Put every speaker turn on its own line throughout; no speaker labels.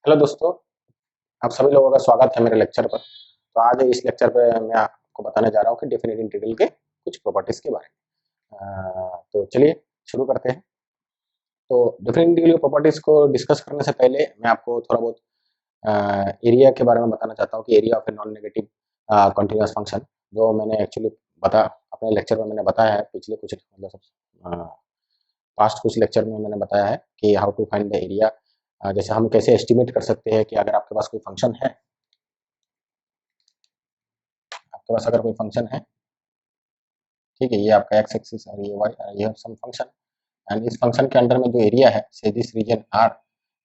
Hello दोस्तों, आप सभी लोगों का स्वागत है मेरे लेक्चर पर। तो आज इस लेक्चर पे मैं आपको बताने जा रहा हूँ कि डेफिनेट इंटीग्रल के कुछ प्रॉपर्टीज के बारे में। तो चलिए शुरू करते हैं। तो डेफिनेट इंटीग्रल की प्रॉपर्टीज को डिस्कस करने से पहले मैं आपको थोड़ा बहुत एरिया के बारे में बताना चाहता हूँ कि area of a non negative continuous function, जो मैंने एक्चुअली बता अपने लेक्चर में मैंने बताया है पिछले कुछ मतलब पास्ट कुछ लेक्चर में मैंने बताया है कि how to find the area. जैसे हम कैसे एस्टिमेट कर सकते हैं कि अगर आपके पास कोई फंक्शन है, आपके पास अगर कोई फंक्शन है, ठीक है, ये आपका एक्स एक्सिस और ये वाई, ये सम फंक्शन, एंड इस फंक्शन के अंडर में जो एरिया है से this region R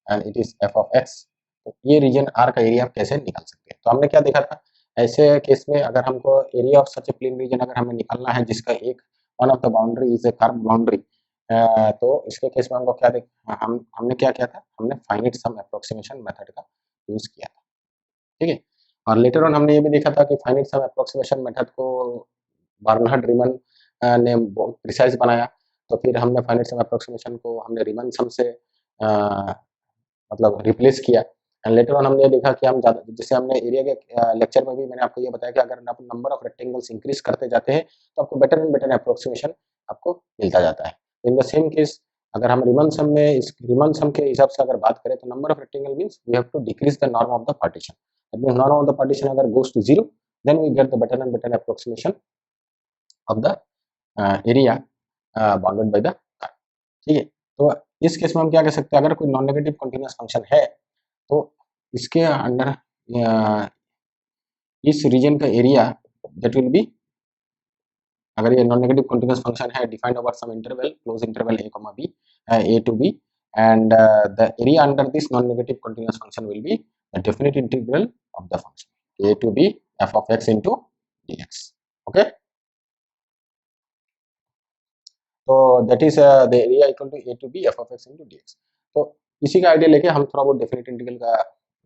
and it is F of x. तो ये रीजन आर का एरिया आप कैसे निकाल सकते हैं? तो हमने क्या देखा था, ऐसे केस में अगर हमको area of such A plain region अगर हमें निकालना है जिसका एक one of the boundary is a curve boundary, तो इसके केस में हमको क्या देख हमने क्या किया था, हमने फाइनाइट सम अप्रोक्सीमेशन मेथड का यूज किया था। ठीक है, और लेटर ऑन हमने ये भी देखा था कि फाइनाइट सम अप्रोक्सीमेशन मेथड को बर्नहार्ड रीमन ने बहुत प्रिसाइज बनाया। तो फिर हमने फाइनाइट सम अप्रोक्सीमेशन को हमने रीमन सम से मतलब रिप्लेस किया। एंड लेटर ऑन हमने ये देखा कि हम ज़्यादा, जैसे हमने एरिया के लेक्चर में भी मैंने आपको ये बताया कि अगर आप नंबर ऑफ रेक्टेंगल्स इंक्रीज करते जाते हैं तो आपको बेटर एंड बेटर अप्रोक्सीमेशन आपको मिलता जाता है। इन द सेम केस अगर हम रिमन सम में इस रिमन सम के हिसाब से अगर बात करें तो number of rectangle means we have to decrease the norm of the partition. That means norm of the partition अगर goes to 0 then we get the better and better approximation of the area bounded by the curve. ठीक है, तो इस case में हम क्या कह सकते हैं, अगर कोई नॉन नेगेटिव कंटीन्यूअस फंक्शन है तो इसके अंडर इस रीजन का एरिया दैट विल बी, अगर ये नॉन नेगेटिव कंटीन्यूअस फंक्शन है defined over some interval closed interval a comma b, a to b, and the area under this non negative continuous function will be the definite integral of the function a to b f of x into dx. Okay, तो that is the area equal to a to b f of x into dx। तो इसी का idea लेके हम थोड़ा बहुत definite integral का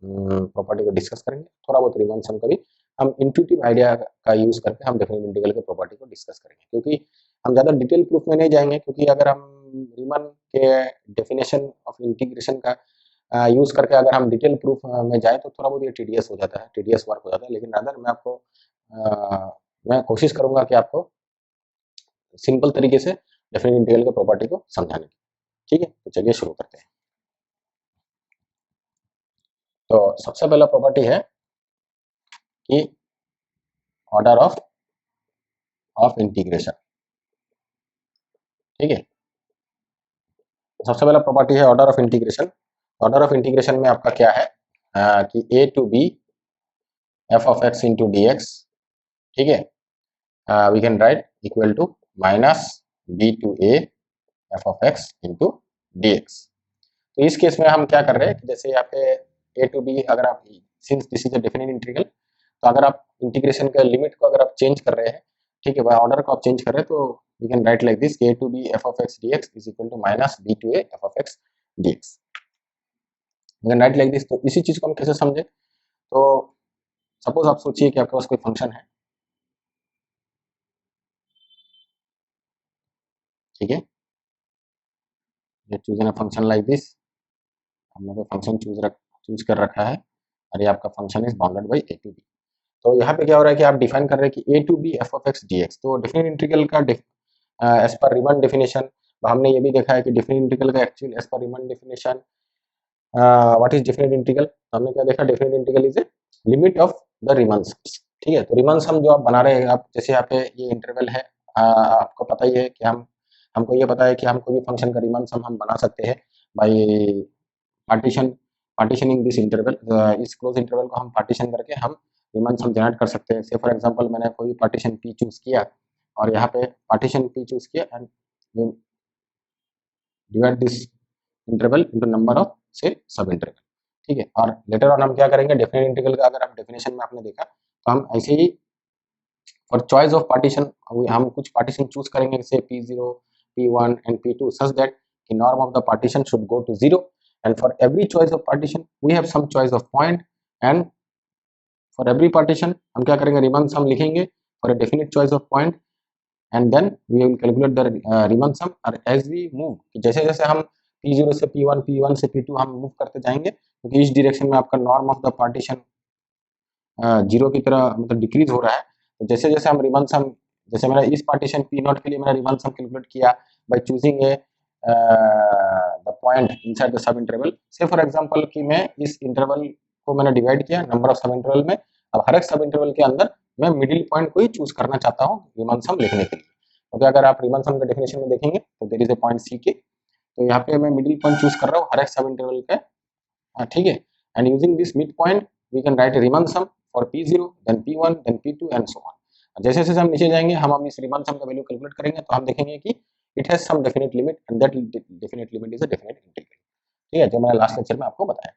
property को डिस्कस करेंगे, थोड़ा बहुत रीमन सम का भी हम इंट्यूटिव आइडिया का यूज करके हम डेफिनेट इंटीग्रल के प्रॉपर्टी को डिस्कस करेंगे, क्योंकि हम ज़्यादा डिटेल प्रूफ में नहीं जाएंगे, क्योंकि अगर हम रीमन के डेफिनेशन ऑफ इंटीग्रेशन का यूज करके अगर हम डिटेल प्रूफ में जाए तो थोड़ा बहुत ये टीडीएस हो जाता है, टीडीएस वर्क हो जाता है। लेकिन अदर मैं आपको मैं कोशिश करूंगा कि आपको सिंपल तरीके से डेफिनेट इंटीग्रल के प्रॉपर्टी को समझाने की। ठीक है, तो चलिए शुरू करते हैं। तो सबसे पहला प्रॉपर्टी है कि ऑर्डर ऑफ इंटीग्रेशन। ठीक है, सबसे पहला प्रॉपर्टी है order of integration. Order of integration में आपका क्या है कि a to b f of x into dx, ठीक है, we can write equal to minus b to a f of x into dx। तो इस केस में हम क्या कर रहे हैं कि जैसे यहाँ पे a टू b, अगर आप since this is a definite integral, तो अगर आप इंटीग्रेशन का लिमिट को अगर आप चेंज कर रहे हैं, ठीक है, ऑर्डर को आप चेंज कर रहे हैं, तो we can write like this a to b f of x dx is equal to minus b to a f of x dx। We can write like this. तो इसी चीज को हम कैसे समझे, तो सपोज आप सोचिए कि आपके पास कोई फंक्शन है, ठीक है, choose in function like this, हमने कोई फंक्शन चूज कर रखा है और ये आपका function is bounded by a to b। तो यहाँ पे क्या हो रहा है कि आप डिफाइन कर रहे हैं कि a to b f of x dx। तो डेफिनेट इंटीग्रल का एज पर रीमन डेफिनेशन, हमने ये भी देखा है कि डेफिनेट इंटीग्रल का एक्चुअल एज पर Riemann definition what is definite integral, हमने क्या देखा, definite integral is a limit of the Riemann sums. ठीक है, तो रीमन सम जो आप बना रहे हैं, आप जैसे यहाँ पे ये इंटरवल है, आपको पता ही है कि हमको ये पता है कि हम कोई भी फंक्शन का रीमन सम हम बना सकते हैं बाई पार्टीशनिंग दिस इंटरवल। इस क्लोज इंटरवल को हम पार्टीशन करके हम रीमन सम जनरेट कर सकते हैं। से फॉर एग्जांपल मैंने कोई पार्टीशन पी चूज किया और यहाँ पे पार्टीशन पी चूज किया and divide this interval into number of से सब इंटरवल। ठीक है, और लेटर ऑन हम क्या करेंगे, डेफिनेट इंटीग्रल का अगर आप डेफिनेशन में आपने देखा तो हम ऐसे ही फॉर चॉइस ऑफ पार्टीशन हम कुछ पार्टीशन चूज करेंगे, जैसे P0, P1 and P2 such that the norm of the partition should go to 0, and for every choice of partition we have some choice of point, and for every partition हम क्या करेंगे, रीमन सम लिखेंगे for a definite choice of point, and then we will calculate the रीमन सम। और as we move, जैसे जैसे हम P0 से P1, P1 से P2 हम मूव करते जाएंगे, क्योंकि इस डायरेक्शन में आपका norm of the partition zero की तरह मतलब डिक्रीज हो रहा है। तो जैसे जैसे हम रिबन सम, जैसे मैंने इस पार्टीशन पी नॉट के लिए मैंने रिबन सम कैलकुलेट किया by choosing a the point inside the sub interval. से फॉर एग्जांपल कि मैं इस इंटरवल को मैंने डिवाइड किया नंबर ऑफ सब इंटरवल में, अब हर एक सब इंटरवल के अंदर मैं मिडिल पॉइंट को ही चूज करना चाहता हूँ रिबन सम लिखने के लिए। क्योंकि अगर आप रिबन सम के डेफिनेशन में देखेंगे तो there is a point c के, तो यहाँ पे मैं मिडिल पॉइंट चूज कर रहा हूँ हर एक सब इंटरवल के, ठीक है। And using this mid point we can write Riemann sum for P0 then P1 then P2 and so on. जैसे जैसे हम नीचे जाएंगे हम इस रिबन सम का वैल्यू कैलकुलेट करेंगे तो हम देखेंगे कि it has some definite limit and that definite limit is a definite integral, ठीक है, जो मैंने लास्ट लेक्चर में आपको बताया।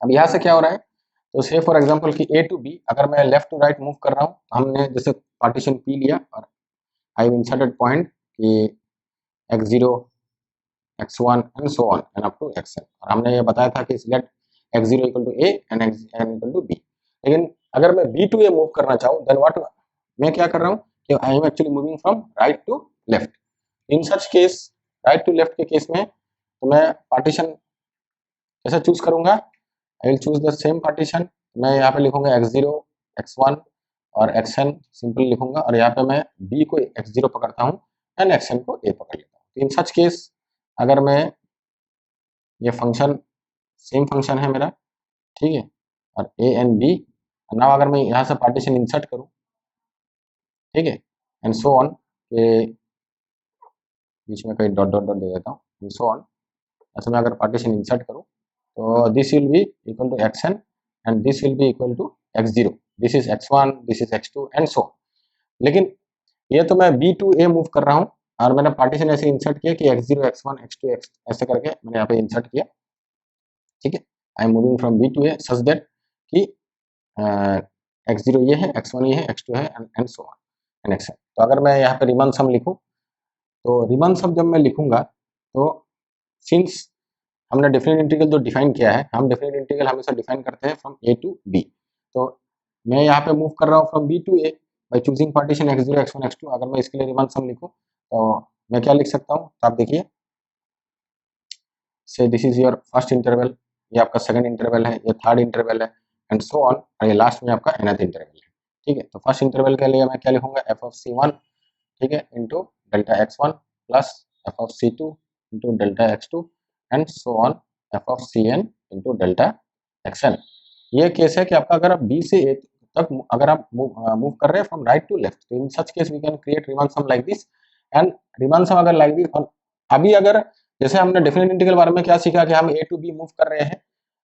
अब यहाँ से क्या हो रहा है, तो से फॉर एग्जांपल कि A टू B अगर मैं लेफ्ट टू राइट मूव कर रहा हूँ तो हमने जैसे पार्टीशन P लिया और आई इंसर्टेड पॉइंट कि x0 x1 and so on and up to xn, और हमने ये बताया था कि let x0 equal to a and xn equal to b। लेकिन अगर मैं b टू a मूव करना चाहूँ देन व्हाट मैं क्या कर रहा हूँ कि I am actually moving from right to left. In such case right to left के केस में तो मैं पार्टीशन कैसे चूज करूंगा, I will choose the same partition. मैं यहाँ पे लिखूंगा x0 x1 और xn सिंपल लिखूंगा, और यहाँ पे मैं b को x0 पकड़ता हूँ एंड xn को a पकड़ लेता हूँ। इन सच केस अगर मैं ये फंक्शन सेम फंक्शन है मेरा, ठीक है, और ए एंड बी, नाउ अगर मैं यहाँ से पार्टीशन इंसर्ट करूँ, ठीक है, एंड सो ऑन के बीच में कहीं डॉट डॉट डॉट दे देता हूँ एंड सो ऑन, ऐसे मैं अगर पार्टीशन इंसर्ट करूँ तो this will be equal to x n and this will be equal to x0, this is x1 this is x2 and so on. लेकिन ये तो मैं b टू a मूव कर रहा हूँ और मैंने पार्टीशन ऐसे इंसर्ट किया कि x0 x1 x2 x ऐसे करके मैंने यहाँ पे इंसर्ट किया, ठीक है। I am moving from b to a such that कि x0 ये है, x1 ये है, x2 है and so on and x. तो अगर मैं यहाँ पे रिबन सम लिखूँ तो रिबन सम जब मैं लिखूंगा तो सिंस हमने डेफिनेट इंटीग्रल जो डिफाइन किया है, हम डेफिनेट इंटीग्रल हमेशा डिफाइन करते हैं फ्रॉम a टू b, तो मैं यहाँ पे मूव कर रहा हूँ from b to a by choosing partition x0 x1 x2। अगर मैं इसके लिए रिबन सम लिखूँ तो मैं क्या लिख सकता हूँ, तो आप देखिए से this is your first interval, ये आपका सेकंड इंटरवल है, ये थर्ड इंटरवल है एंड सो ऑन, और ये लास्ट में आपका nth इंटरवल है, ठीक है। तो फर्स्ट इंटरवल के लिए मैं क्या लिखूंगा f ऑफ c1, ठीक है, into delta x1 plus f of c2 into delta x2 and so on f of cn into delta xn। ये केस है कि आपका अगर आप b से a तक अगर आप मूव कर रहे हैं फ्रॉम राइट टू लेफ्ट, तो in such case we can create Riemann sum like this and Riemann sum अगर लाइक दिस। अभी अगर जैसे हमने डेफिनेट इंटीग्रल बारे में क्या सीखा कि हम a टू b मूव कर रहे हैं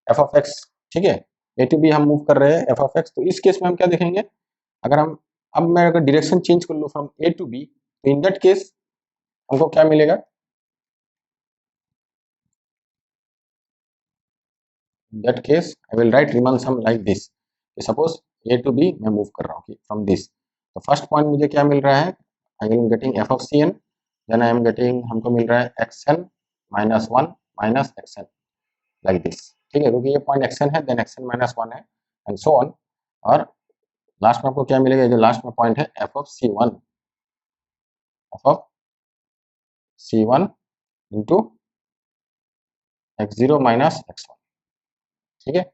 f ऑफ x, ठीक है, a टू b हम मूव कर रहे हैं f ऑफ x, तो इस केस में हम क्या देखेंगे, अगर हम अब मैं अगर डायरेक्शन चेंज कर लूँ फ्रॉम a टू b तो इन दैट केस हमको क्या मिलेगा, that case I will write Riemann sum like this. Suppose a to b मैं मूव कर रहा हूँ फ्रॉम दिस, तो फर्स्ट पॉइंट मुझे क्या मिल रहा है, I am getting f of cn, then I am getting हमको मिल रहा है xn minus 1 minus xn like this, ठीक है, क्योंकि ये पॉइंट xn है देन xn माइनस 1 है एंड सो ऑन। और लास्ट में आपको क्या मिलेगा, जो लास्ट में पॉइंट है f of c1, f of c1 into x0 minus x1, ठीक है,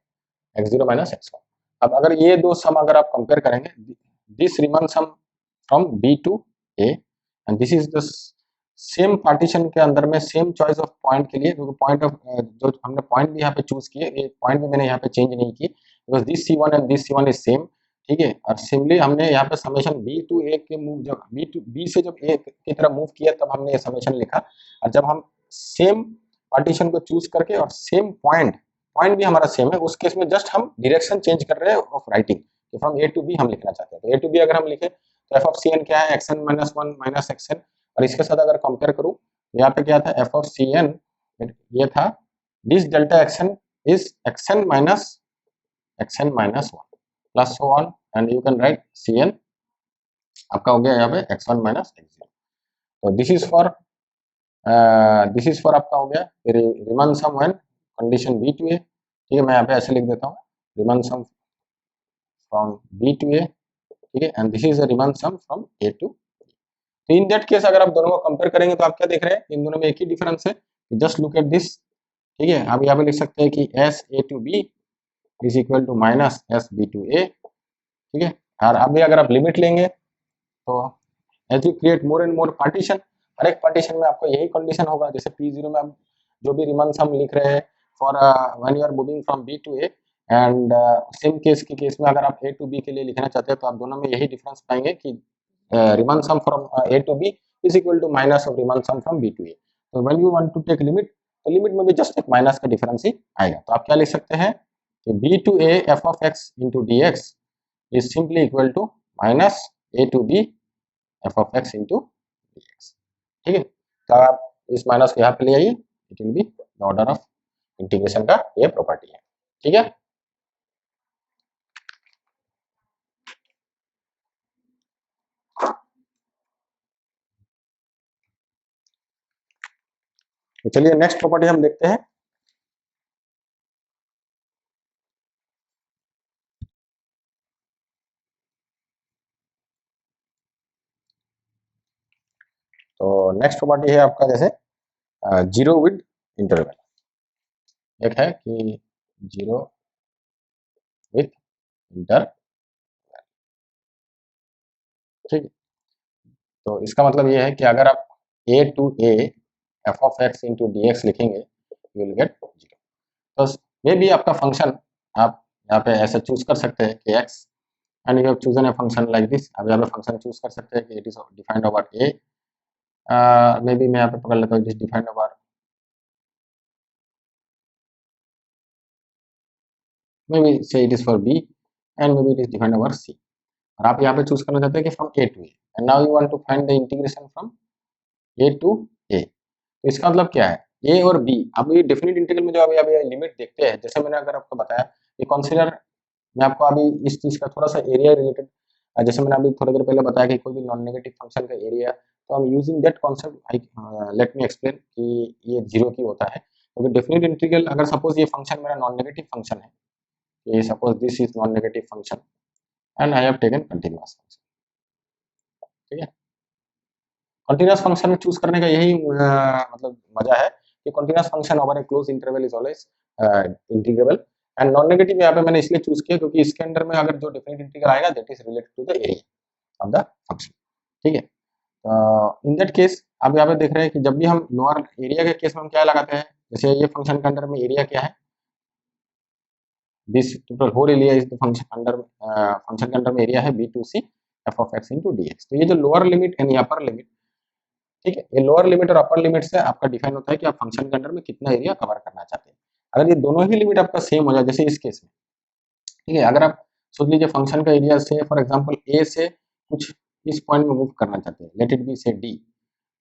x0 माइनस x1। अब अगर ये दो सम अगर आप कंपेयर करेंगे, this Riemann sum from b to a and this is the same partition के अंदर में सेम चॉइस ऑफ पॉइंट के लिए, क्योंकि पॉइंट ऑफ जो हमने पॉइंट भी यहाँ पे चूज किए, ये पॉइंट भी मैंने यहाँ पे चेंज नहीं की because this c1 and this c1 is same, ठीक है। और सिमिलरली हमने यहाँ पे समेशन b टू a के मूव, जब b से जब a की तरफ मूव किया तब हमने ये समेशन लिखा, और जब हम सेम पार्टीशन को चूज करके और सेम पॉइंट भी हमारा सेम है, उस केस में जस्ट हम डायरेक्शन चेंज कर रहे हैं of writing, from A to b हम लिखना चाहते हैं। तो ए टू बी अगर हम लिखे तो एफ ऑफ सी एन क्या है, x n minus 1 minus x n, और इसके साथ अगर कंपेयर करूं यहाँ पे क्या था, एफ ऑफ सी एन ये था this delta x n is x n minus one plus so on and you can write c n आपका हो गया यहाँ पे x1 माइनस x0। तो दिस इज फॉर आपका हो गया Riemann sum when condition b to a, ठीक है, मैं यहाँ पे ऐसे लिख देता हूँ Riemann sum from b to a, ठीक है, and this is a Riemann sum from a to. तो इन दैट केस अगर आप दोनों को कंपेयर करेंगे तो आप क्या देख रहे हैं, इन दोनों में एक ही डिफरेंस है, जस्ट लुक एट दिस ठीक है। आप यहाँ पे लिख सकते हैं कि S A to B is equal to minus S B to A, ठीक है। और अभी अगर आप लिमिट लेंगे तो as you create more and more partition, हर एक पार्टीशन में आपको यही कंडीशन होगा। जैसे P0 में आप जो भी रिमन सम लिख रहे हैं for when you are moving from B to A, and same case के केस में अगर आप ए टू बी के लिए लिखना चाहते हैं तो आप दोनों में यही डिफरेंस पाएंगे कि Riemann sum from A to B is equal to minus of Riemann sum from B to A. तो when you want to take limit, तो लिमिट में भी जस्ट एक माइनस का डिफरेंस ही आएगा। तो आप क्या लिख सकते हैं कि b to A F of x into D x is simply equal to minus a to B F of x into D x, ठीक है। तो आप इस माइनस को यहाँ पे ले आइए, it will be the order of integration का ये प्रॉपर्टी है, ठीक है। तो चलिए नेक्स्ट प्रॉपर्टी हम देखते हैं। तो नेक्स्ट प्रॉपर्टी है आपका जैसे जीरो विद इंटरवल। एक है कि जीरो विथ इंटर, ठीक है। तो इसका मतलब ये है कि अगर आप A to A F of x into D X लिखेंगे यू विल गेट जीरो। तो ये भी आपका फंक्शन आप यहाँ पे ऐसे चूज कर सकते हैं कि X and you have chosen a function like this. अब यहाँ पे फंक्शन चूज कर सकते हैं कि it is defined over A, maybe मैं यहाँ पे पकड़ लेता हूँ, it is defined over maybe say it is for B and maybe it is defined over C. और आप यहाँ पे चूज करना चाहते हैं कि from A to A, and now you want to find the integration from A to A. तो इसका मतलब क्या है, ए और बी। अब ये डेफिनेट इंटीग्रल में जो अभी अभी लिमिट देखते हैं, जैसे मैंने अगर आपको बताया ये कंसीडर, मैं आपको अभी इस चीज का थोड़ा सा एरिया रिलेटेड, जैसे मैंने अभी थोड़ी देर पहले बताया कि कोई भी नॉन नेगेटिव फंक्शन का एरिया, तो हम using that concept let me explain कि ये जीरो की होता है। क्योंकि डेफिनेट इंटीग्रल, अगर सपोज ये फंक्शन मेरा नॉन नेगेटिव फंक्शन है, ये suppose this is non negative function and I have taken continuous function, ठीक है। कंटीन्यूअस फंक्शन चूज करने का यही मतलब मजा है कि continuous function over a close interval is always integrable. And non negative यहाँ पे मैंने इसलिए चूज किया क्योंकि इसके अंदर में अगर जो डिफरेंट इंटीग्रल आएगा that is related to the area of the function, ठीक है। इन दैट केस आप यहाँ पे देख रहे हैं कि जब भी हम लोअर एरिया के केस में हम क्या लगाते हैं, जैसे ये फंक्शन के अंदर में एरिया क्या है, this total whole area is the function under, function के अंदर में एरिया है b to c f of x into D x. तो ये जो lower limit and upper limit, ठीक है, ये लोअर लिमिट और अपर लिमिट से आपका डिफाइन होता है कि आप फंक्शन के अंदर में कितना एरिया कवर करना चाहते हैं। अगर ये दोनों ही लिमिट आपका सेम हो जाए, जैसे इस केस में, ठीक है, अगर आप सोच लीजिए फंक्शन का एरिया से फॉर एग्जांपल ए से कुछ इस पॉइंट में मूव करना चाहते हैं, लेट इट बी से डी,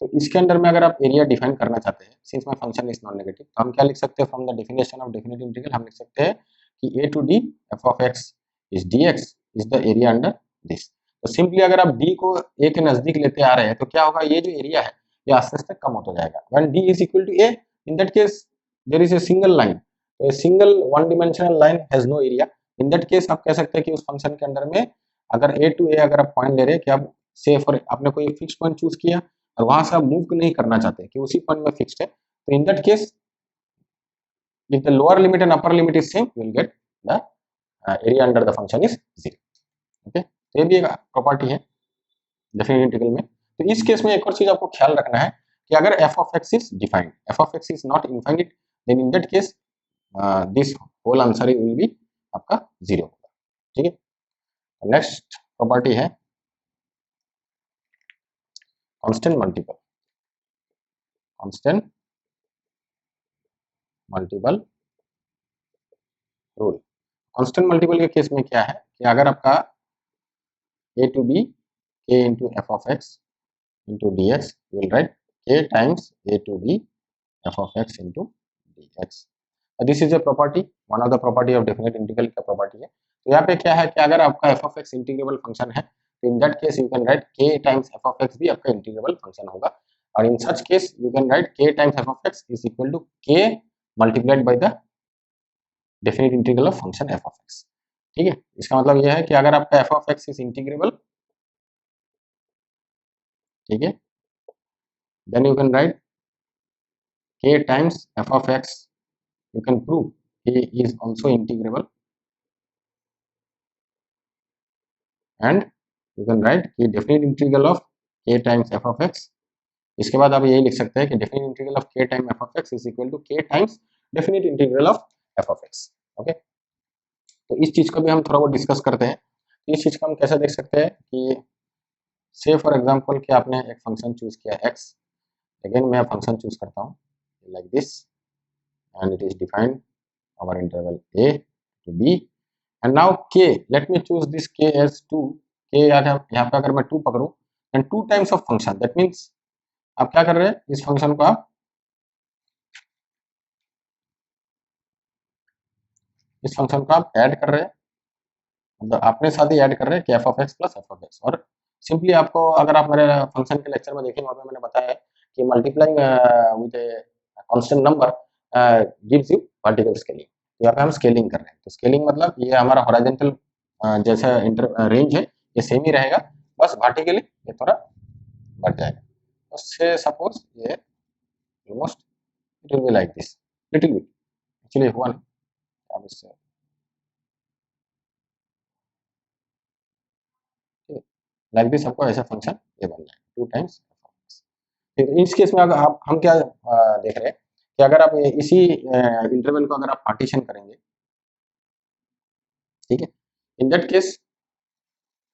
तो इसके अंदर में अगर आप एरिया डिफाइन करना चाहते हैं, since my function is non negative, तो हम क्या लिख सकते हैं from the definition of definite integral, हम लिख सकते हैं कि ए to D F of x is D x is the area under this. तो सिंपली अगर आप डी को ए के नजदीक लेते आ रहे हैं तो क्या होगा, ये जो एरिया है ये आस्ते आस्ते कम होता जाएगा। When D is equal to A, in that case there is a single line, तो a single one dimensional line has no area. In that case आप कह सकते हैं कि उस फंक्शन के अंदर में अगर ए टू ए अगर आप पॉइंट ले रहे हैं कि आप से फॉर आपने कोई फिक्स पॉइंट चूज किया और वहां से आप मूव नहीं करना चाहते कि उसी पॉइंट में फिक्स्ड है, तो in that case if the lower limit and upper limit is same, you will get the area under the function is 0, okay। तो ये भी एक प्रॉपर्टी है डेफिनेट इंटीग्रल में। तो इस केस में एक और चीज आपको ख्याल रखना है कि अगर f of x is defined, f of x is not infinite, then in that case this whole answer will be आपका 0 होगा, ठीक है। नेक्स्ट प्रॉपर्टी है constant multiple, constant multiple rule. Constant multiple के केस में क्या है कि अगर आपका a to b k into f of x into dx, you will write k times a to b f of x into dx। This is a property, one of the property of definite integral का property है। तो यहाँ पे क्या है कि अगर आपका f of x integrable function है, तो in that case you can write k times f of x भी आपका इंटीग्रेबल फंक्शन होगा। और in such case you can write k times f of x is equal to k multiplied by the definite integral of function f of x, ठीक है। इसका मतलब यह है कि अगर आपका f of x is integrable, ठीक है, then you can write k times f of x you can prove A is also integrable, and you can write कि definite integral of k times f of x. इसके बाद आप यही लिख सकते हैं कि definite integral of k times f of x is equal to k times definite integral of f of x. Okay, तो इस चीज को भी हम थोड़ा बहुत डिस्कस करते हैं. इस चीज को हम कैसे देख सकते हैं कि से फॉर एग्जांपल कि आपने एक फंक्शन चूज किया x, अगेन मैं फंक्शन चूज करता हूँ like this, and it is defined our interval a to b, and now k, let me choose this k as 2. k यहाँ पे अगर मैं 2 पकड़ूं and 2 times of function, that means आप क्या कर रहे हैं, इस फंक्शन को आप ऐड कर रहे हैं, मतलब अपने साथ ही ऐड कर रहे हैं कि f of x plus f of x. और सिंपली आपको अगर आप मेरे फंक्शन के लेक्चर में देखें, वहाँ पे मैंने बताया है कि multiplying with a constant number gives you vertical scaling. यहाँ पे हम स्केलिंग कर रहे हैं, तो स्केलिंग मतलब ये हमारा हॉरिजॉन्टल जैसा रेंज है ये सेम ही रहेगा, बस वर्टिकली ये थोड़ा बढ़ जाएगा. उससे सपोज ये almost it will be like this, little bit actually one, अब इससे लाइक दिस आपको ऐसा फंक्शन ये बन जाएगा 2 टाइम्स. फिर इस केस में अगर आप हम क्या देख रहे हैं कि अगर आप इसी इंटरवल को अगर आप पार्टीशन करेंगे, ठीक है, इन दैट केस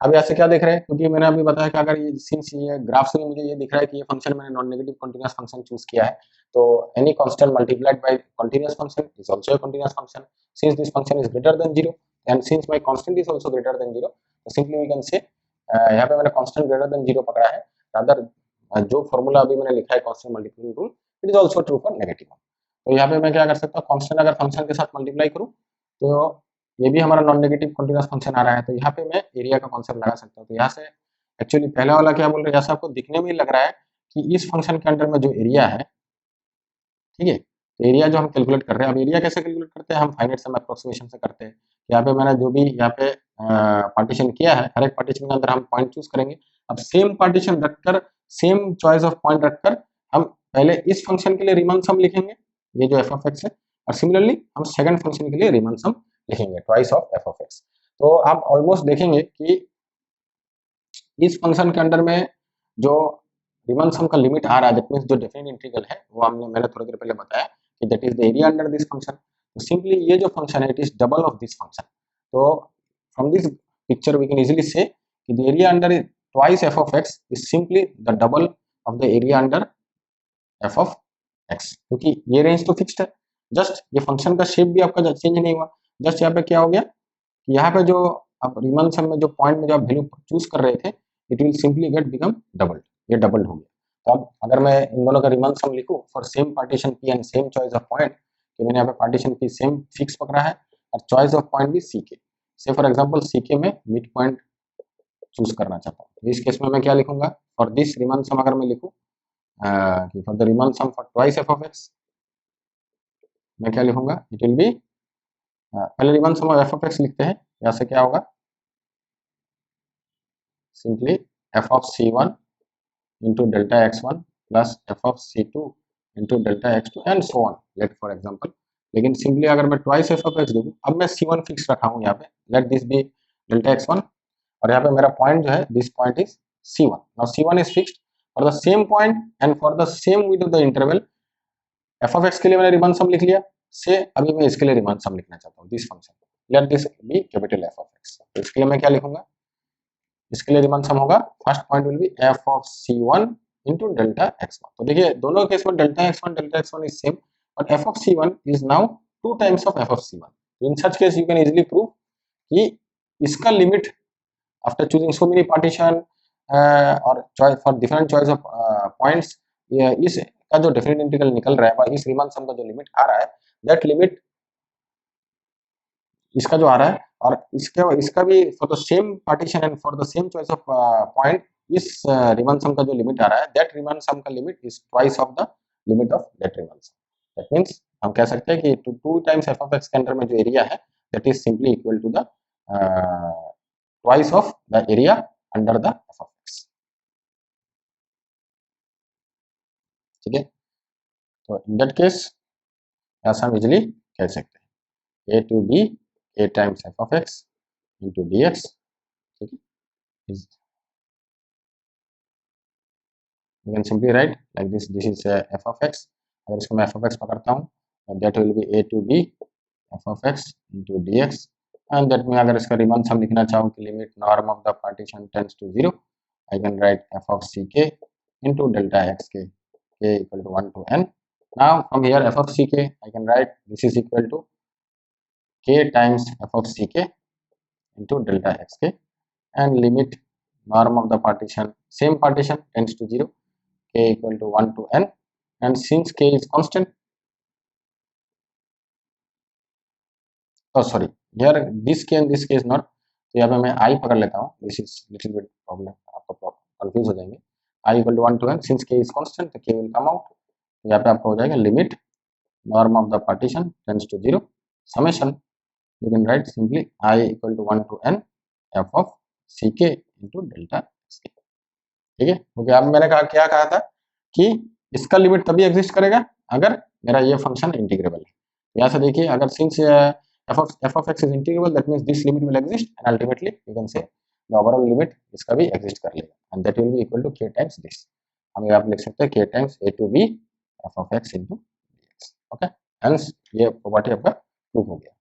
अब ऐसे क्या देख रहे हैं, क्योंकि मैंने अभी बताया कि अगर ये सिंस ये ग्राफ से मुझे ये दिख रहा है कि ये फंक्शन मैंने non negative continuous function choose किया है, तो any constant multiplied by continuous function is also a continuous function since this function is greater then 0 and since my constant is also greater than 0, तो simply we can say यहाँ पे मैंने constant greater than 0 पकड़ा है, rather जो formula अभी मैंने लिखा है constant multiplication rule, it is also true for negative. तो यहाँ पे मैं क्या कर सकता हूँ, कांस्टेंट अगर फंक्शन के साथ मल्टीप्लाई करूँ तो ये भी हमारा नॉन नेगेटिव कंटीन्यूअस फंक्शन आ रहा है, तो यहाँ पे मैं एरिया का कॉन्सेप्ट लगा सकता हूँ. तो यहाँ से एक्चुअली पहला वाला क्या बोल रहे हैं, जैसा आपको दिखने में लग रहा है कि इस फंक्शन के अंडर में जो एरिया है, ठीक है, तो एरिया जो हम कैलकुलेट कर रहे हैं, अब एरिया कैसे कैलकुलेट करते हैं, हम फाइनाइट सम अप्रोक्सीमेशन से करते हैं. यहाँ पे मैंने जो भी यहाँ पे पार्टीशन किया है, हर एक पार्टीशन के अंदर हम पॉइंट चूज करेंगे. अब सेम पार्टीशन रखकर, सेम चॉइस ऑफ पॉइंट रखकर हम पहले इस फंक्शन के लिए रीमान सम लिखेंगे, ये जो एफ ऑफ एक्स है, और सिमिलरली हम सेकंड फंक्शन के लिए रीमान सम लिखेंगे twice of F of x. तो आप ऑलमोस्ट देखेंगे कि इस फंक्शन के अंडर में जो रीमान सम का लिमिट आ रहा है, दैट मींस जो डेफिनेट इंटीग्रल है, वो मैंने थोड़ी देर पहले बताया कि that is the area under this function. तो सिंपली ये जो फंक्शन है it is double of this function. तो from this picture we can easily say कि the area under twice F of x is simply the double of the area under F of X, क्योंकि ये range तो fixed है, just ये function का shape भी आपका चेंज नहीं हुआ. जस्ट यहाँ पे क्या हो गया कि यहाँ पे जो आप रीमान सम में जो पॉइंट में जो आप वैल्यू चूज कर रहे थे, it will simply get become double, ये डबल हो गया. तो अब अगर मैं इन दोनों का रीमान सम लिखूं for same partition P and same choice of point, कि मैंने यहाँ पे पार्टीशन पी सेम फिक्स पकड़ा है और चॉइस ऑफ पॉइंट भी सी के, से फॉर एग्जाम्पल सी के में मिड पॉइंट चूज करना चाहता हूँ, तो इस केस में मैं क्या लिखूंगा, फॉर दिस रीमान सम अगर मैं लिखूँ for the Riemann sum for twice F of x, मैं क्या लिखूंगा, इट विल बी पहले Riemann sum of F of x लिखते हैं. यहाँ से क्या होगा, simply f of C one into delta x one plus f of c two into delta x two and so on, let for example. लेकिन simply अगर मैं twice F of x देखूँ, अब मैं सी वन फिक्स रखा हूँ यहाँ पे, let this be delta x one, और यहाँ पे मेरा पॉइंट जो है this point is c one. Now c one is fixed for the same point and for the same width of the interval. F of x के लिए मैंने Riemann sum लिख लिया, से अभी मैं इसके लिए रीमान सम लिखना चाहता हूँ, this function, let this be capital f of x. तो इसके लिए मैं क्या लिखूंगा, इसके लिए रीमान सम होगा, first point will be F of C one into delta x one. तो देखिए दोनों केस में delta x one is same, और F of C one is now 2 times of F of C one. In such case you can easily prove कि इसका लिमिट after choosing so many partition और choice for different choice of points, इस का जो definite integral निकल रहा है, इस रीमान सम का जो लिमिट आ रहा है, दैट लिमिट इसका जो आ रहा है, और इसका भी for the same partition and for the same choice of point, इस रीमान सम का जो लिमिट आ रहा है, दैट रीमान सम का limit is twice of the limit of that Riemann sum. That means हम कह सकते हैं कि 2 टाइम्स एफ ऑफ एक्स के अंदर में जो एरिया है, that is simply equal to the twice of the area under the f of x. ठीक है, तो इन दैट केस ऐसा हम इजिली कह सकते हैं, ए to B A times F of x into D x, ठीक है। You can simply write like this, this is F of X. अगर इसको मैं एफ ऑफ एक्स पकड़ता हूँ that will be A to B F of x into D X, and that में अगर इसका रिवर्स हम लिखना चाहूँ कि limit norm of the partition tends to 0, I can write F of सी के इंटू डेल्टा एक्स के equal to 1 to n. Now from here f of ck I can write this is equal to k times f of ck into delta xk, and limit norm of the partition, same partition, tends to 0, k equal to 1 to n, and since k is constant, oh sorry, here this k and this k is not, तो यहाँ पे मैं i पकड़ लेता हूँ, this is little bit problem, आपको confuse हो जाएंगे, i equal to 1 to n, since k is constant तो k will come out, तो यहाँ पे आपको हो जाएगा limit norm of the partition tends to 0 summation, you can write simply I equal to 1 to n f of ck into delta xk, ठीक है। क्योंकि अब मैंने कहा क्या कहा था कि इसका लिमिट तभी एग्जिस्ट करेगा अगर मेरा ये फंक्शन इंटीग्रेबल है। यहाँ से देखिए अगर since f of x is integrable that means this limit will exist and ultimately you can say the overall limit इसका भी एग्जिस्ट कर लेगा and that will be equal to k times this, हम यहाँ पे लिख सकते हैं k times a to b f of x into dx, okay. Hence ये प्रॉपर्टी आपका प्रूफ हो गया।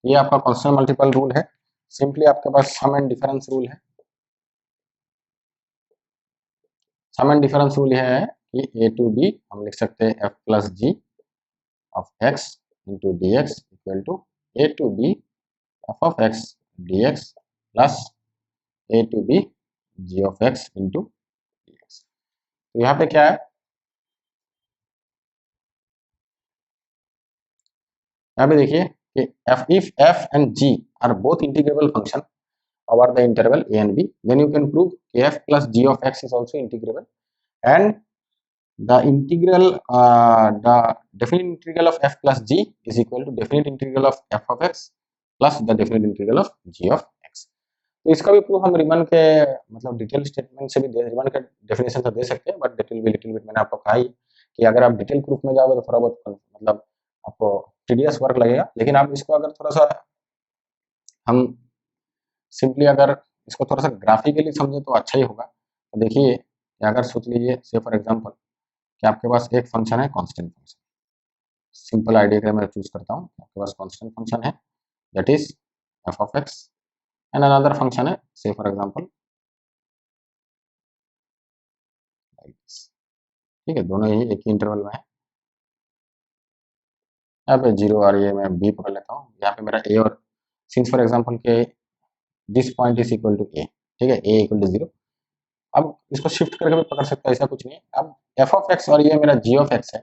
ये आपका कांस्टेंट मल्टीपल रूल है, सिंपली आपके पास सम एंड डिफरेंस रूल है। सम एंड डिफरेंस रूल यह है कि ए टू बी हम लिख सकते हैं f plus ji of x into D x equal to a to B F of x d x plus a to b g of x into D x. तो यहाँ पे क्या है, यहाँ पे देखिए कि if f and g are both integrable function over the interval a and b, then you can prove f plus g of x is also integrable, and the integral the definite integral of f plus g is equal to definite integral of f of x plus the definite integral of g of x। तो इसका भी proof हम रिमन के मतलब detail statement से भी रिमन के definition से दे सकते हैं, but that will be little bit, मैंने आपको कहा ही कि अगर आप डिटेल प्रूफ में जाओगे तो थोड़ा बहुत मतलब आपको टीडियस वर्क लगेगा, लेकिन आप इसको अगर थोड़ा सा हम सिंपली अगर इसको थोड़ा सा ग्राफिकली समझे तो अच्छा ही होगा। तो देखिए अगर सोच लीजिए से फॉर एग्जांपल कि आपके पास एक फंक्शन है कांस्टेंट फंक्शन, सिंपल आइडिया का मैं चूज करता हूँ, आपके पास कांस्टेंट फंक्शन है that is F of x, and another function है से फॉर एग्जांपल, ठीक है, दोनों ही एक ही इंटरवल में है। यहाँ पे 0 और ये मैं b पकड़ लेता हूँ, यहाँ पे मेरा a और सिंस फॉर एग्जांपल के this point is equal to a, ठीक है, a इक्वल टू 0, अब इसको शिफ्ट करके भी पकड़ सकता है, ऐसा कुछ नहीं है। अब f ऑफ x और ये मेरा g ऑफ x है,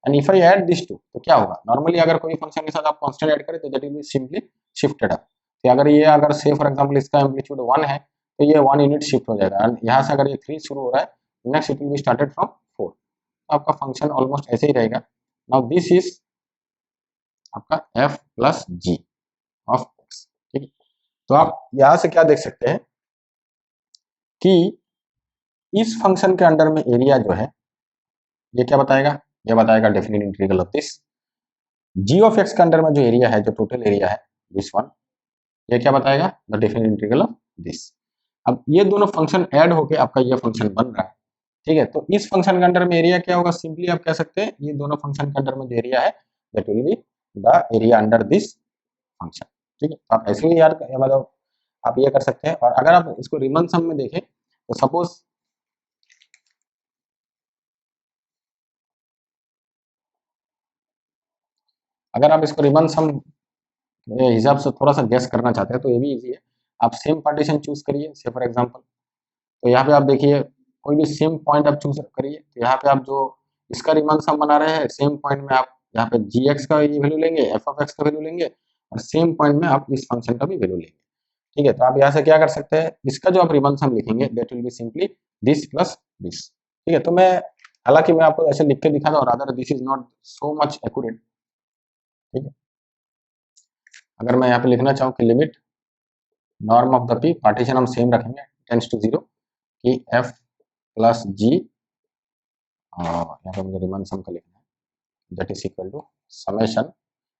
and if I add this to तो क्या होगा, नॉर्मली अगर कोई फंक्शन के साथ आप कांस्टेंट ऐड करें तो that will be simply shifted up, तो अगर ये अगर से फॉर एग्जांपल इसका एम्पलीट्यूड 1 है तो ये 1 यूनिट शिफ्ट हो जाएगा, एंड यहाँ से अगर ये 3 शुरू हो रहा है next it will be started from 4, तो आपका फंक्शन ऑलमोस्ट ऐसे ही रहेगा। नाउ दिस इज आपका f plus ji of x, ठीक है। तो आप यहां से क्या देख सकते हैं कि इस फंक्शन के अंडर में एरिया जो है ये क्या बताएगा, ये बताएगा definite integral of this, g of x के अंडर में जो एरिया है, जो टोटल एरिया है दिस वन, ये क्या बताएगा, the definite integral of this. अब ये दोनों फंक्शन ऐड होके आपका ये फंक्शन बन रहा है, ठीक है। तो इस फंक्शन के अंडर में एरिया क्या होगा, सिंपली आप कह सकते हैं ये दोनों फंक्शन के अंडर में जो एरिया है that will be the area under this function, ठीक है। आप ऐसे ही यार मतलब आप ये कर सकते हैं। और अगर आप इसको रिमन सम में देखें तो सपोज अगर आप इसको रिमन सम के हिसाब से थोड़ा सा गेस करना चाहते हैं तो ये भी इजी है, आप सेम पार्टीशन चूज करिए से फॉर एग्जांपल, तो यहाँ पे आप देखिए कोई भी सेम पॉइंट आप चूज करिए, तो यहाँ पे आप जो इसका रिमन सम बना रहे हैं सेम पॉइंट में आप यहाँ पे जी एक्स का ये वैल्यू लेंगे, एफ ऑफ एक्स का वैल्यू लेंगे, और सेम पॉइंट में आप इस फंक्शन का भी वैल्यू लेंगे, ठीक है। तो आप यहाँ से क्या कर सकते हैं, इसका जो आप रिमन सम लिखेंगे that will be simply this plus this, ठीक है। तो मैं हालांकि मैं आपको ऐसे लिख के दिखा रहा हूँ, rather this is not so much accurate, ठीक है। अगर मैं यहाँ पे लिखना चाहूँ कि limit norm of the P, partition हम सेम रखेंगे टेंड्स टू 0, कि एफ प्लस जी यहाँ पे मुझे रिमान सम का लिखना है, that is equal to summation,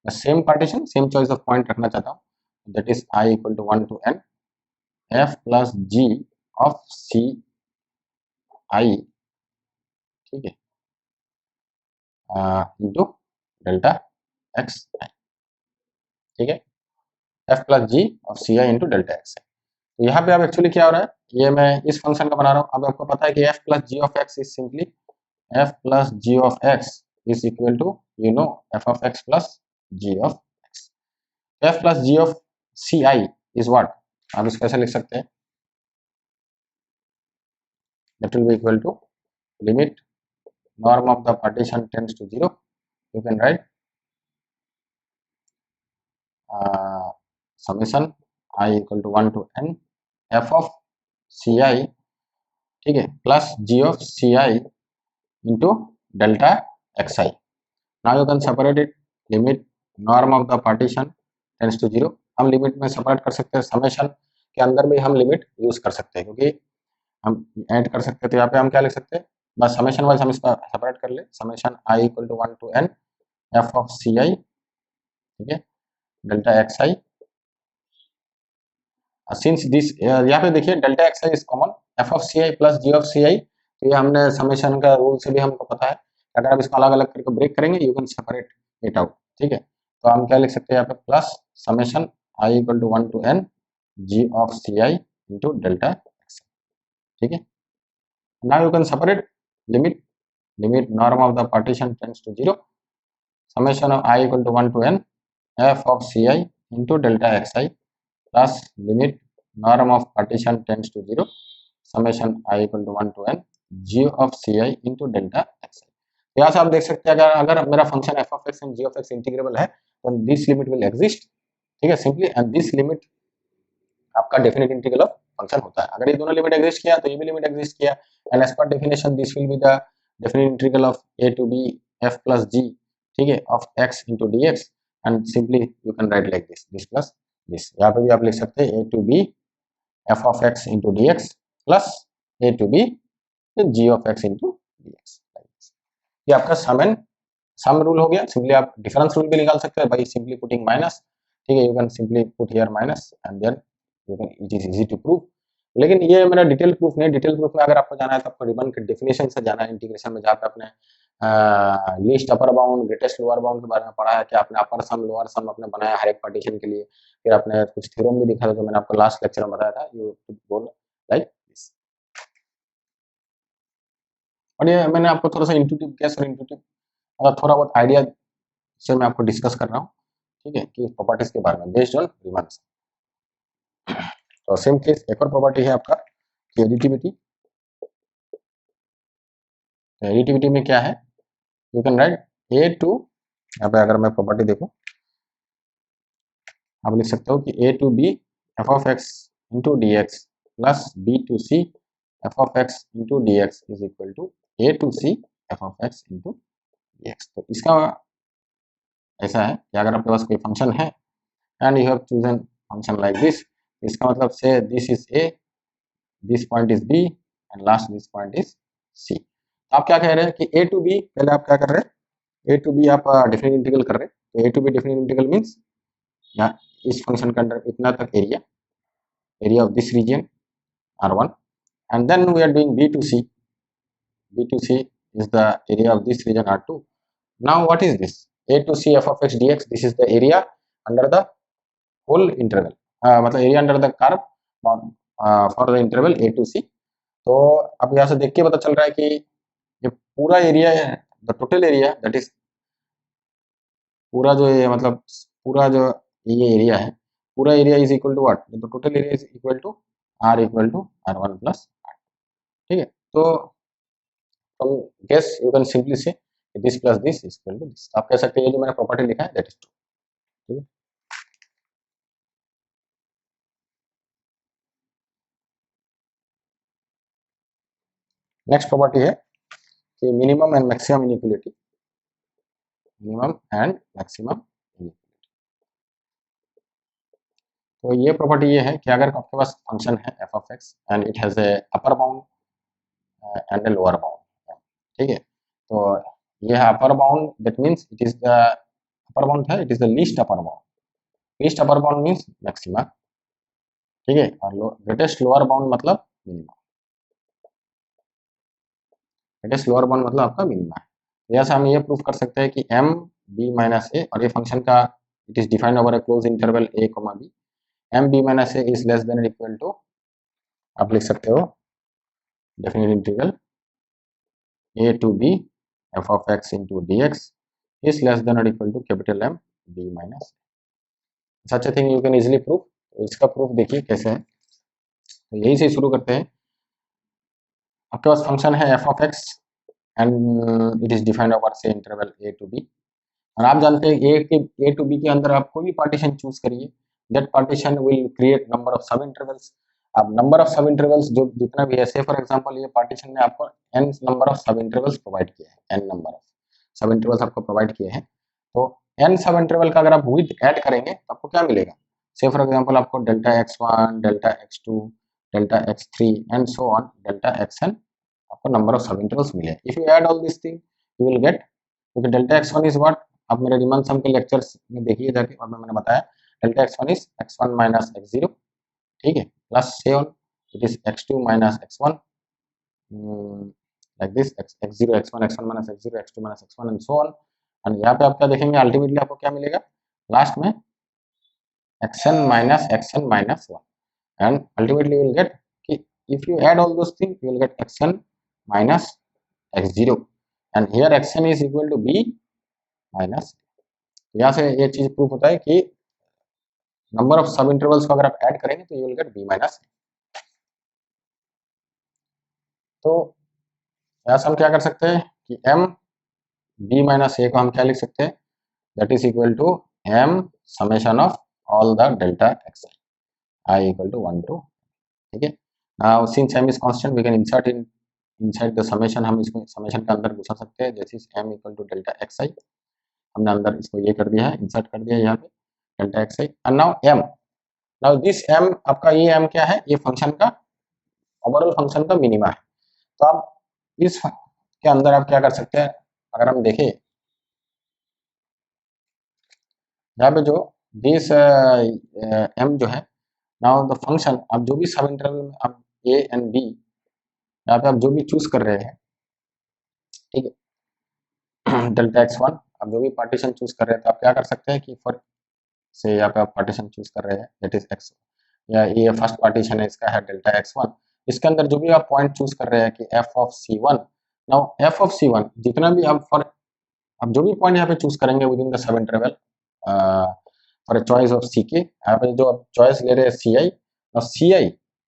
same partition same choice of point रखना चाहता हूँ, that is I equal to 1 to n f plus ji of C I, ठीक है, इंटू डेल्टा एक्स, ठीक है, F plus ji of C I into delta X. तो यहाँ पे अब एक्चुअली क्या हो रहा है, ये मैं इस फंक्शन का बना रहा हूँ। अब आपको पता है कि f plus ji of x is simply f plus ji of x is equal to f of x plus ji of x. F plus ji of C i is what, आप इसको कैसे लिख सकते हैं, that will be equal to limit norm of the partition tends to 0, you can write summation I equal to 1 to n f of ci, ठीक है, plus g of ci into delta xi. now you can separate it, limit norm of the partition tends to 0, हम limit में separate कर सकते हैं, summation के अंदर भी हम लिमिट यूज कर सकते हैं, क्योंकि हम ऐड कर सकते हैं। तो यहाँ पे हम क्या लिख सकते हैं, बस समेशन वाइज हम इसका सेपरेट कर ले, summation i equal to 1 to n f of ci, ठीक है, delta x I, since this, यहाँ पे देखिए delta x I is common, F of C I plus ji of C I, तो ये हमने समेशन का रूल से भी हमको पता है, अगर आप इसको अलग अलग करके ब्रेक करेंगे you can separate it out, ठीक है। तो हम क्या लिख सकते हैं यहाँ पे, plus summation i equal to 1 to n g of C I into delta x, ठीक है। Now you can separate limit, limit norm of the partition tends to 0, summation of i equal to 1 to n f of C I into delta x i plus limit norm of partition tends to 0, summation I equal to 1 to n g of ci into delta xi। तो यहाँ से आप देख सकते हैं, अगर अगर मेरा function f of x and g of x integrable है तो दिस लिमिट विल एग्जिस्ट, ठीक है, सिंपली, एंड दिस लिमिट आपका डेफिनेट इंटीग्रल ऑफ फंक्शन होता है। अगर ये दोनों लिमिट एग्जिस्ट किया तो ये भी लिमिट एग्जिस्ट किया, and as per definition this will be the definite integral of a to b f plus g, ठीक है, of x into dx, and simply you can write like this plus this, यहाँ पे भी आप लिख सकते हैं a to b f of x into dx plus a to b g of x into dx, ये आपका सम एंड सम रूल हो गया। सिंपली आप डिफरेंस रूल भी निकाल सकते हैं बाई सिंपली पुटिंग माइनस, ठीक है, you can simply put here minus and then you can, it is easy to prove. लेकिन ये मेरा डिटेल प्रूफ नहीं, डिटेल प्रूफ में अगर आपको जाना है तो आपको रिबन के डेफिनेशन से जाना है इंटीग्रेशन में, जहाँ पे आपने least upper bound greatest lower bound के बारे में पढ़ा है कि आपने अपर सम लोअर सम अपने बनाया हर एक पार्टीशन के लिए, फिर आपने कुछ थ्योरम भी दिखा था जो मैंने आपको लास्ट लेक्चर में बताया था, यू बोल लाइक दिस। और ये मैंने आपको थोड़ा सा इंट्यूटिव केस और इंट्यूटिव मतलब थोड़ा बहुत आइडिया से मैं आपको डिस्कस कर रहा हूँ, ठीक है, कि प्रॉपर्टीज के बारे में बेस्ड ऑन रिमान। तो सेम केस एक और प्रॉपर्टी है आपका कि एडिटिविटी, एडिटिविटी में क्या है, you can write a to, यहाँ पे अगर मैं प्रॉपर्टी देखूं आप लिख सकते हो कि ए to B F of x into D x plus b to c f of x into D x is equal to a to c f of x into D x. तो इसका ऐसा है कि अगर आपके पास कोई फंक्शन है and you have chosen function like this, इसका मतलब से this is a, this point is b and last this point is c. आप क्या कह रहे हैं कि ए टू बी, पहले आप क्या कर रहे हैं, ए टू बी आप डेफिनेट इंटीग्रल कर रहे हैं, तो a to b definite integral means यहाँ इस फंक्शन के अंदर इतना तक area, area of this region R1, and then we are doing B to C. B to C is the area of this region R2. Now what is this? A to C f of x dx. This is the area under the whole interval. मतलब area under the curve for the interval A to C. तो अब यहाँ से देख के पता चल रहा है कि ये पूरा एरिया है, the total area that is, पूरा जो ये मतलब पूरा जो ये एरिया है, पूरा area is equal to what, the total area is equal to R equal to R1 plus R, ठीक है। तो from guess you can simply say this plus this is equal to this, आप कह सकते हैं ये जो मैंने प्रॉपर्टी लिखा है दैट इज ट्रू, ठीक है। नेक्स्ट प्रॉपर्टी है कि minimum and maximum inequality, minimum and maximum inequality. तो ये प्रॉपर्टी ये है कि अगर आपके पास फंक्शन है f of x and it has a upper bound and a lower bound, ठीक है, तो ये है upper bound, that means it is the upper bound है, it is the least upper bound. Least upper bound means maxima, ठीक है, और greatest lower bound मतलब मिनिमा। ग्रेटेस्ट लोअर बाउंड मतलब आपका मिनिमा है। जैसे हम ये प्रूफ कर सकते हैं कि एम बी माइनस ए, और ये फंक्शन का it is defined over a close interval a comma b, m b minus a is less than equal to, आप लिख सकते हो definite integral a to b f of x into dx is less than or equal to capital M b minus such a thing you can easily prove। तो इसका proof देखिए कैसे है, तो यही से शुरू करते हैं। आपके पास फंक्शन है f of x and it is defined over से इंटरवल a to b, और आप जानते हैं a to b के अंदर आप कोई भी पार्टीशन चूज करिए, that partition will create number of सब इंटरवल्स। अब नंबर ऑफ सब इंटरवल्स जो जितना भी है, से फॉर एग्जांपल ये पार्टीशन ने आपको n नंबर ऑफ सब इंटरवल्स प्रोवाइड किए हैं, n नंबर ऑफ सब इंटरवल्स आपको प्रोवाइड किए हैं, तो n सब इंटरवल का अगर आप विथ ऐड करेंगे तो आपको क्या मिलेगा, से फॉर एग्जांपल आपको delta x1, delta x2, delta x3 and so on delta xn, आपको नंबर ऑफ सब इंटरवल्स मिले। If you add all this thing you will gate, क्योंकि डेल्टा x1 इज व्हाट, आप मेरे रिमान सम के लेक्चर्स में देखिए जाके, और मैंने बताया delta x1 is x1 minus x0, ठीक है, प्लस से on it is x2 minus x1 like this, x0 x1 minus x0 x2 minus x1 and so on. And यहाँ पे आप क्या देखेंगे, अल्टीमेटली आपको क्या मिलेगा लास्ट में, xn minus 1, and ultimately you will get कि if you add all those thing you will get xn minus x0 and here xn is equal to b minus. यहाँ से ये चीज प्रूफ होता है कि नंबर ऑफ सब इंटरवल्स को अगर आप ऐड करेंगे तो you will gate b minus. तो यहाँ से हम क्या कर सकते हैं कि m b माइनस a को हम क्या लिख सकते हैं, that is equal to m summation of all the delta xi I equal to 1 to, ठीक है। Now since m is constant we can insert in inside the summation, हम इसको समेशन के अंदर घुसा सकते हैं, जैसे m equal to delta xi, हमने अंदर इसको ये कर दिया है, इंसर्ट कर दिया है यहाँ पे delta xi, and now m, now this m आपका ये m क्या है, ये फंक्शन का ओवरऑल फंक्शन का मिनिमा है। तो आप इस के अंदर आप क्या कर सकते हैं, अगर हम देखें यहाँ पे जो दिस m जो है, नाउ द फंक्शन, आप जो भी सब इंटरवल में आप a एंड b यहाँ पे आप जो भी चूज कर रहे हैं, ठीक है, डेल्टा x1 आप जो भी पार्टीशन चूज कर रहे हैं, तो आप क्या कर सकते हैं कि फॉर से यहाँ पे आप पार्टीशन चूज कर रहे हैं दैट इज x, या ये फर्स्ट पार्टीशन है इसका है डेल्टा x1, इसके अंदर जो भी आप पॉइंट चूज कर रहे हैं कि f of c1, now f of c1 जितना भी आप जो भी पॉइंट यहाँ पे चूज करेंगे with in the sub interval for choice of ck, यहाँ पे जो आप चॉइस ले रहे हैं ci, now ci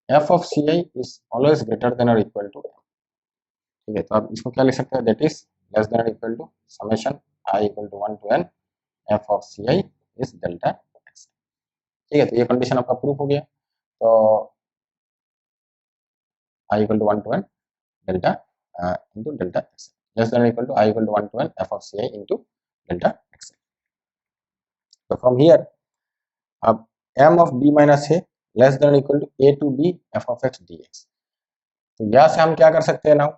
f of ci is always greater than और इक्वल टू, ठीक है, तो आप इसको क्या लिख सकते हैं, दैट इज लेस देन और equal to summation I equal to 1 to n f of ci is delta x, ठीक है। तो ये कंडीशन आपका प्रूफ हो गया, तो I equal to 1 to n delta into delta x less than equal to I equal to 1 to n f of ci into delta x। तो from here अब m of b minus a less than equal to a to b f of x dx, तो यहाँ से हम क्या कर सकते हैं नाउ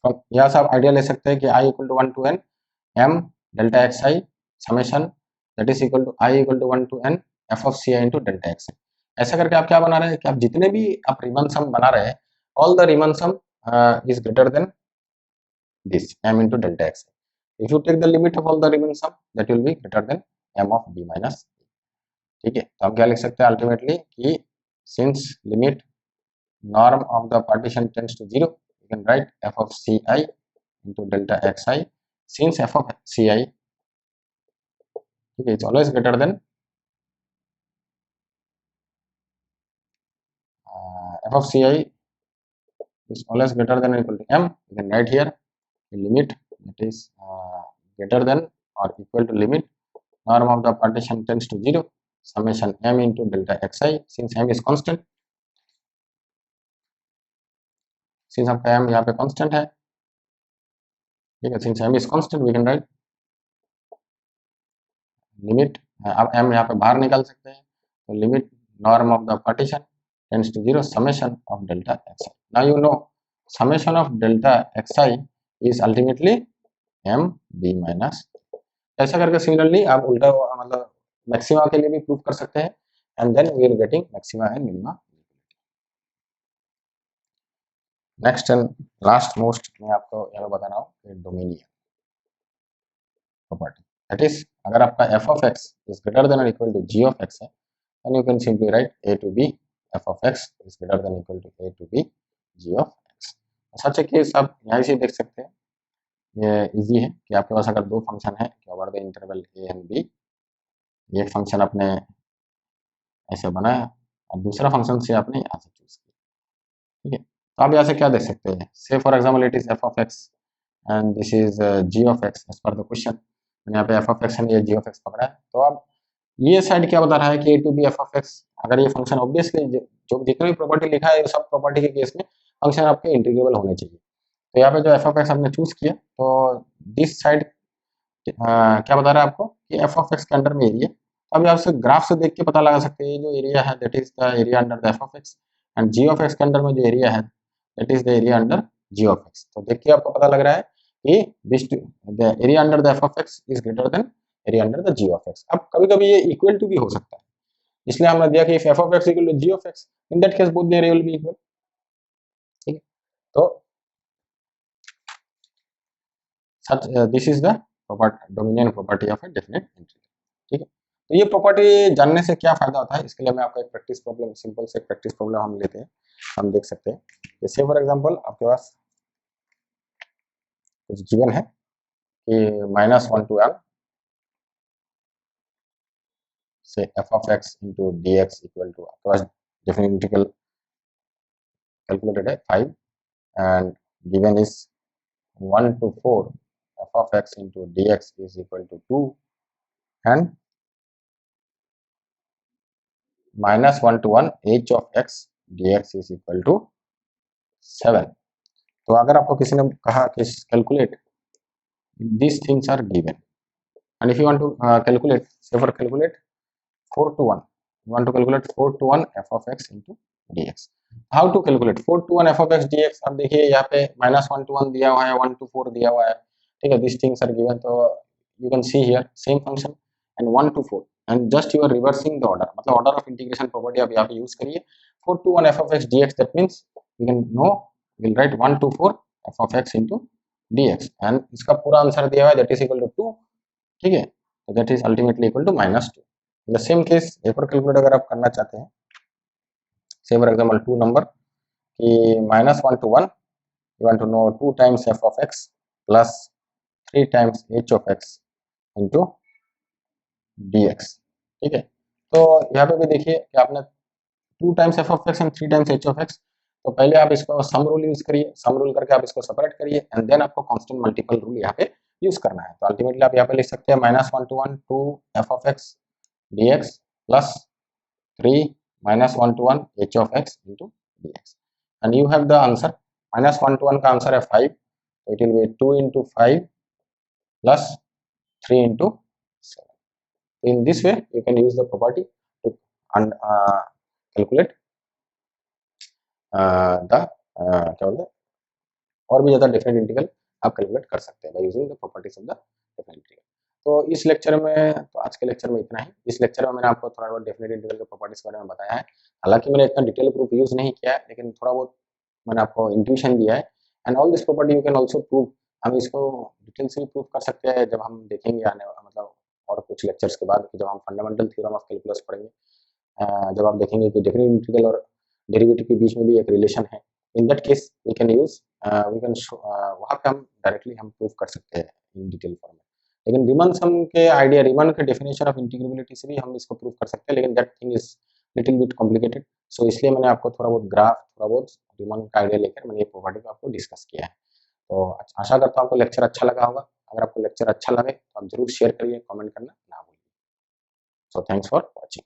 तो यहाँ से आप आइडिया ले सकते हैं कि I equal to 1 to n m delta xi summation that is equal to I equal to 1 to n f of ci into delta xi। ऐसा करके आप क्या बना रहे हैं कि आप जितने भी आप रिमन सम बना रहे हैं, all the Riemann sum is greater than this m into delta xi। If you take the limit of all the Riemann sum that will be greater than m of b minus, ठीक है। तो हम क्या लिख सकते हैं ultimately कि since limit norm of the partition tends to 0, you can write f of ci into delta xi since f of ci, okay, it's always greater than f of ci is always greater than or equal to m, you can write here the limit that is greater than or equal to limit norm of the partition tends to 0 summation m into delta xi since m is constant, since आपका m यहाँ पे constant है, ठीक है, since m is constant we can write limit आप m यहाँ पे बाहर निकाल सकते हैं, तो limit norm of the partition tends to 0 summation of delta xi। Now you know summation of delta xi is ultimately m b minus. ऐसा करके सिमिलरली आप उल्टा मतलब मैक्सिमा के लिए भी प्रूव कर सकते हैं, and then we are getting maxima and minima. Next and last most मैं आपको यहाँ बता रहा हूँ डोमिनियन प्रॉपर्टी। दैट इज अगर आपका f of x is greater than or equal to g of x है, then you can simply write a to b f of x is greater than or equal to a to b g of x। सच है कि आप यहाँ से देख सकते हैं, ये इजी है कि आपके पास अगर दो फंक्शन है over the interval a and b, एक फंक्शन आपने ऐसे बनाया और दूसरा फंक्शन से आपने यहाँ से चूज किया, ठीक है। तो आप यहाँ से क्या देख सकते हैं, say for example it is f of x and this is g of x as per the question. यहाँ पे f of x है, ये g of x पकड़ा है, तो अब ये साइड क्या बता रहा है कि a to b f of x, अगर ये फंक्शन ऑब्वियसली जो जितने भी प्रॉपर्टी लिखा है सब प्रॉपर्टी के केस में फंक्शन आपके इंटीग्रेबल होने चाहिए। तो यहाँ पे जो f of x आपने चूज किया, तो दिस साइड क्या बता रहा है आपको कि f of x के अंडर में एरिया। अब आप से ग्राफ से देख के पता लगा सकते हैं, जो एरिया है that is the area under the f of x, and g of x के अंडर में जो एरिया है that is the area under g of x। तो देख के आपको पता लग रहा है कि this the area under the f of x is greater then area under the g of x। अब कभी-कभी ये इक्वल टू भी हो सकता है, इसलिए हमने दिया कि if f of x equal to g of x, in that case both the area will be equal, ठीक है। तो such this is the property dominion property of a definite integral, ठीक है। तो ये प्रॉपर्टी जानने से क्या फायदा होता है, इसके लिए मैं आपको एक प्रैक्टिस प्रॉब्लम, सिंपल से प्रैक्टिस प्रॉब्लम हम लेते हैं, हम देख सकते हैं। जैसे फॉर एग्जांपल आपके पास कुछ गिवन है कि -1 to n से f of x into dx equal to, आपके पास डेफिनेट इंटीग्रल कैलकुलेटेड है 5 and given is 1 to 4 f of x into dx is equal to 2 and -1 to 1 h of x dx is equal to 7। तो अगर आपको किसी ने कहा कि calculate these things are given and if you want to calculate, say for calculate 4 to 1, you want to calculate 4 to 1 f of x into dx। how to calculate 4 to 1 f of x dx? अब देखिए यहाँ पे -1 to 1 दिया हुआ है, 1 to 4 दिया हुआ है, ठीक है। these things are given, तो you can see here same function and 1 to 4 and just you are reversing the order, मतलब order of integration property आप यहाँ पे use करिए। 4 to 1 f of x dx, that means you can know, we'll write 1 to 4 f of x into dx and इसका पूरा answer दिया हुआ है दैट इज इक्वल टू 2, ठीक है। तो that is ultimately equal to -2। In the same case एक और कैलकुलेट अगर आप करना चाहते हैं, से फॉर एग्जांपल 2 नंबर कि -1 to 1 you want to know 2 times f of x plus 3 times h of x into dx, ठीक है। तो यहाँ पे भी देखिए कि आपने 2 times f of x and 3 times h of x, तो पहले आप इसको सम रूल यूज करिए, सम रूल करके आप इसको सेपरेट करिए एंड देन आपको कांस्टेंट मल्टीपल रूल यहाँ पे यूज करना है। तो अल्टीमेटली आप यहाँ पे लिख सकते हैं -1 to 1 2 f of x dx plus 3 -1 to 1 h of x into dx and you have the answer. -1 to 1 का आंसर है 5, तो it will be 2 into 5 plus 3 into 7। In this way you can use the property to calculate क्या बोलते हैं, और भी ज़्यादा definite integral आप कैलकुलेट कर सकते हैं by using the properties of the definite integral. तो इस लेक्चर में, तो आज के लेक्चर में इतना ही। इस लेक्चर में मैंने आपको थोड़ा बहुत डेफिनेट इंटीग्रल के प्रॉपर्टीज के बारे में बताया है, हालांकि मैंने इतना डिटेल प्रूफ यूज नहीं किया है, लेकिन थोड़ा बहुत मैंने आपको इंट्यूशन दिया है। And all this property you can also prove, हम इसको डिटेल से भी प्रूव कर सकते हैं जब हम देखेंगे आने मतलब और कुछ लेक्चर्स के बाद, जब हम फंडामेंटल थ्योरम ऑफ कैलकुलस पढ़ेंगे, जब आप देखेंगे कि डेफिनेट इंटीग्रल और डेरिवेटिव के बीच में भी एक रिलेशन है, in that case we can use we can वहाँ पे हम डायरेक्टली हम प्रूव कर सकते हैं इन डिटेल फॉर्म में। लेकिन रिमन सम के आइडिया, रिमन के डेफिनेशन ऑफ इंटीग्रेबिलिटी से भी हम इसको प्रूव कर सकते हैं, लेकिन that thing is little bit complicated. So इसलिए मैंने आपको थोड़ा बहुत ग्राफ, थोड़ा बहुत रिमन का आइडिया लेकर मैंने ये प्रॉपर्टी को आपको डिस्कस किया है। तो आशा करता हूँ आपको लेक्चर अच्छा लगा होगा। अगर आपको लेक्चर अच्छा लगे तो आप जरूर शेयर करिए, कमेंट करना ना भूलिए। So thanks for watching.